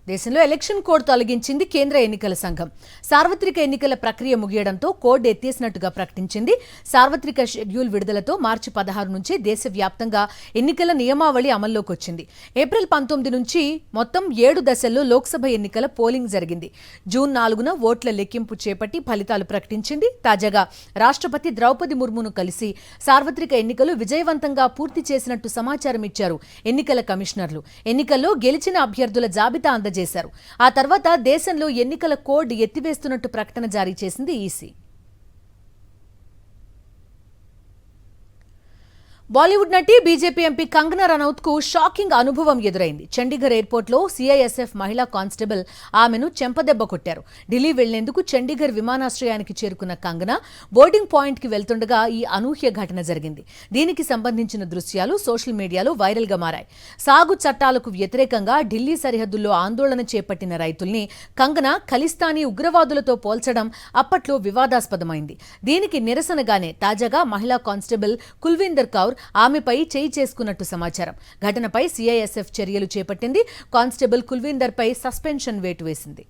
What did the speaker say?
దేశంలో election code తొలగించింది కేంద్ర ఎన్నికల సంఘం. సార్వత్రిక ఎన్నికల ప్రక్రియ ముగియడంతో కోడ్ ఎత్తేసినట్టుగా ప్రకటించింది. సార్వత్రిక షెడ్యూల్ విడుదలతో మార్చి 16 నుంచి దేశవ్యాప్తంగా ఎన్నికల నియమావళి అమల్లోకి వచ్చింది. ఏప్రిల్ 19 నుంచి మొత్తం 7 దశల్లో లోక్సభ ఎన్నికల పోలింగ్ జరిగింది. జూన్ 4న ఓట్ల లెక్కింపు చేపట్టి ఫలితాలు ప్రకటించింది. తాజాగా రాష్ట్రపతి ద్రౌపది ముర్మును కలిసి సార్వత్రిక ఎన్నికలు విజయవంతంగా పూర్తి చేసినట్టు సమాచారం ఇచ్చారు ఎన్నికల కమిషనర్లు. ఎన్నికల్లో గెలిచిన అభ్యర్థుల జాబితా చేశారు. ఆ తర్వాత దేశంలో ఎన్నికల కోడ్ ఎత్తివేస్తున్నట్టు ప్రకటన జారీ చేసింది ఈసీ. బాలీవుడ్ నటి బీజేపీ ఎంపీ కంగనా రనౌత్ కు షాకింగ్ అనుభవం ఎదురైంది. చండీగఢ్ ఎయిర్పోర్ట్ లో సిఐఎస్ఎఫ్ మహిళా కానిస్టేబుల్ ఆమెను చెంపదెబ్బ కొట్టారు. ఢిల్లీ వెళ్లేందుకు చండీగఢ్ విమానాశ్రయానికి చేరుకున్న కంగనా బోర్డింగ్ పాయింట్ కి వెళ్తుండగా ఈ అనూహ్య ఘటన జరిగింది. దీనికి సంబంధించిన దృశ్యాలు సోషల్ మీడియాలో వైరల్ గా మారాయి. సాగు చట్టాలకు వ్యతిరేకంగా ఢిల్లీ సరిహద్దుల్లో ఆందోళన చేపట్టిన రైతుల్ని కంగనా ఖలిస్తానీ ఉగ్రవాదులతో పోల్చడం అప్పట్లో వివాదాస్పదమైంది. దీనికి నిరసనగానే తాజాగా మహిళా కానిస్టేబుల్ కుల్వీందర్ కౌర్ ఆమెపై చేయి చేసుకున్నట్టు సమాచారం. ఘటనపై సిఐఎస్ఎఫ్ చర్యలు చేపట్టింది. కానిస్టేబుల్ కుల్వీందర్ పై సస్పెన్షన్ వేటు వేసింది.